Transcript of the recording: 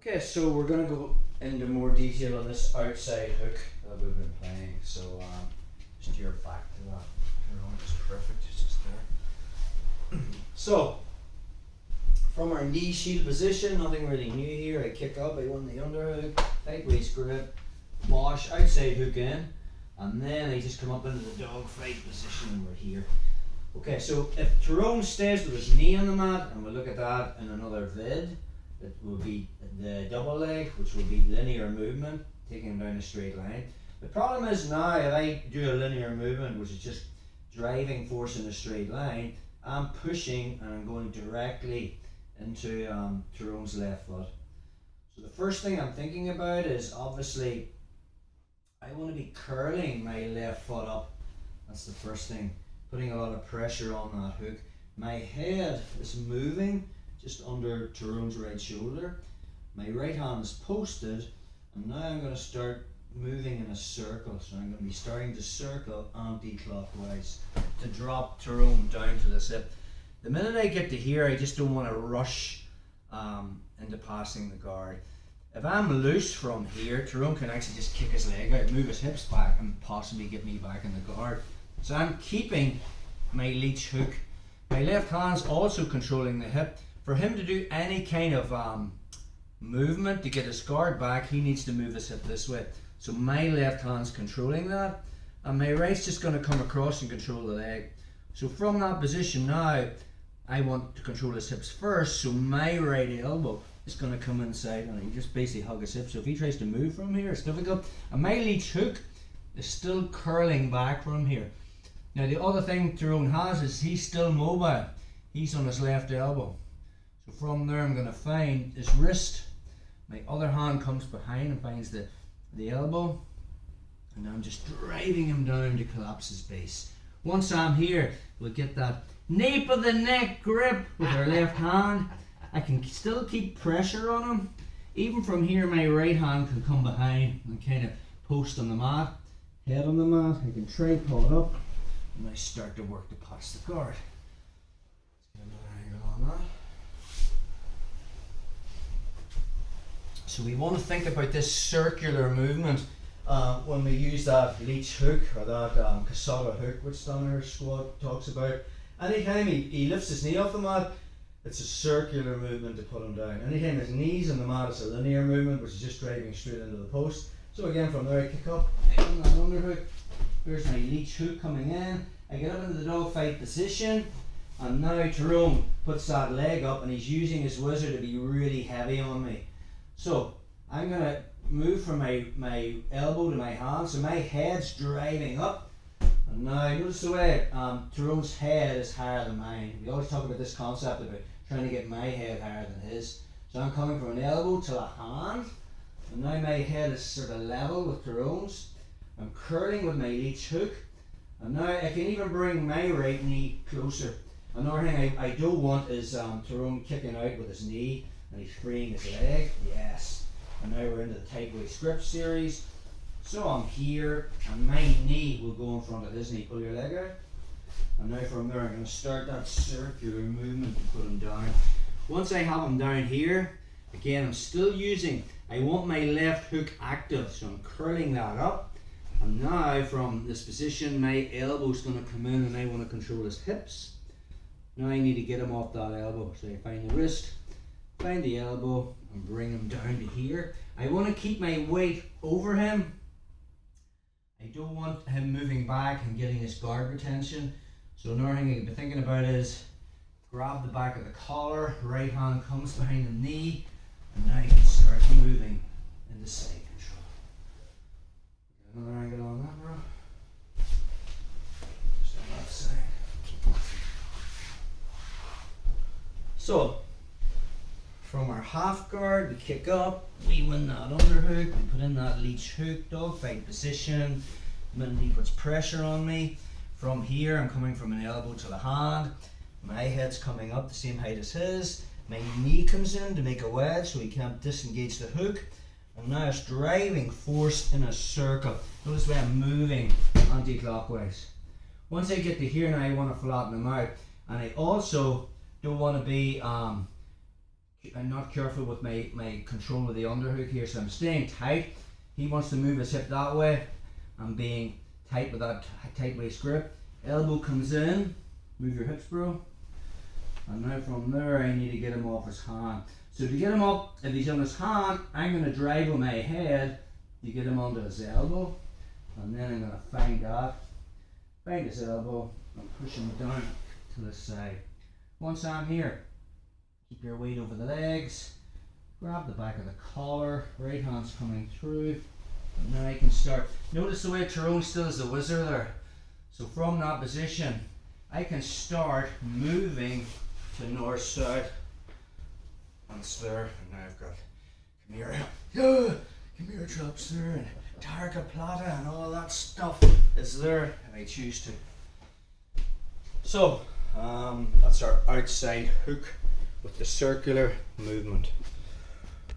Okay, so we're going to go into more detail on this outside hook that we've been playing. So just your back to that. It's perfect, it's just there. So, from our knee shield position, nothing really new here. I kick up, I want the underhook, tight waist grip, wash, outside hook in, and then I just come up into the dog fight position and we're here. Okay, so if Tyrone stays with his knee on the mat, and we'll look at that in another vid, it will be the double leg, which will be linear movement, taking him down a straight line. The problem is now, if I do a linear movement, which is just driving force in a straight line, I'm pushing and I'm going directly into Tyrone's left foot. So the first thing I'm thinking about is, obviously, I want to be curling my left foot up. That's the first thing, putting a lot of pressure on that hook. My head is moving just under Tyrone's right shoulder. My right hand is posted, and now I'm going to start moving in a circle. So I'm going to be starting to circle anti-clockwise to drop Tyrone down to the hip. The minute I get to here, I just don't want to rush into passing the guard. If I'm loose from here, Tyrone can actually just kick his leg out, move his hips back, and possibly get me back in the guard. So I'm keeping my leech hook. My left hand's also controlling the hip. For him to do any kind of movement to get his guard back, he needs to move his hip this way. So my left hand's controlling that, and my right's just going to come across and control the leg. So from that position now, I want to control his hips first, so my right elbow is going to come inside and he just basically hug his hip. So if he tries to move from here, it's difficult. And my leech hook is still curling back from here. Now the other thing Tyrone has is he's still mobile. He's on his left elbow. So from there I'm going to find his wrist. My other hand comes behind and finds the elbow. And I'm just driving him down to collapse his base. Once I'm here, we'll get that nape of the neck grip with our left hand. I can still keep pressure on him. Even from here, my right hand can come behind and kind of post on the mat. Head on the mat, I can tripod up, and I start to work to pass the guard. Let's get another angle on that. So we want to think about this circular movement when we use that leech hook, or that Casada hook, which Danagher squad talks about. Anytime he lifts his knee off the mat, it's a circular movement to put him down. Anytime his knee's on the mat, it's a linear movement, which is just driving straight into the post. So again, from there I kick up, on that underhook. Here's my leech hook coming in. I get up into the dog fight position, and now Tyrone puts that leg up, and he's using his whizzer to be really heavy on me. So I'm going to move from my elbow to my hand, so my head's driving up. And now notice the way Tyrone's head is higher than mine. We always talk about this concept about trying to get my head higher than his. So I'm coming from an elbow to a hand, and now my head is sort of level with Tyrone's. I'm curling with my leech hook, and now I can even bring my right knee closer. Another thing I don't want is Tyrone kicking out with his knee and he's freeing his leg. Yes. And now we're into the tight waist grip series. So I'm here, and my knee will go in front of his knee. Pull your leg out. And now from there I'm going to start that circular movement to put him down. Once I have him down here, again I'm still using, I want my left hook active, so I'm curling that up. And now from this position, my elbow's going to come in, and I want to control his hips. Now I need to get him off that elbow. So I find the wrist, find the elbow, and bring him down to here. I want to keep my weight over him. I don't want him moving back and getting his guard retention. So another thing I can be thinking about is grab the back of the collar, right hand comes behind the knee, and now you can start moving into side control. Get another angle on that, bro. Just on that side. So from our half guard, we kick up, we win that underhook, we put in that leech hook, dog fight position. The minute he puts pressure on me, from here I'm coming from an elbow to the hand, my head's coming up the same height as his, my knee comes in to make a wedge so he can't disengage the hook, and now it's driving force in a circle. Notice the way I'm moving anti-clockwise. Once I get to here now, I want to flatten him out, and I also don't want to be I'm not careful with my control of the underhook here, so I'm staying tight. He wants to move his hip that way. I'm being tight with that tight waist grip. Elbow comes in, move your hips, bro. And now from there, I need to get him off his hand. So to get him up, if he's on his hand, I'm going to drive with my head to get him onto his elbow. And then I'm going to find his elbow, and push him down to the side. Once I'm here, keep your weight over the legs, grab the back of the collar, right hand's coming through, and now I can start. Notice the way Tyrone still is the whizzer there. So from that position, I can start moving to north, south, and there, and now I've got Chimera traps there, and Targa Plata, and all that stuff is there, if I choose to. So, that's our outside hook with the circular movement.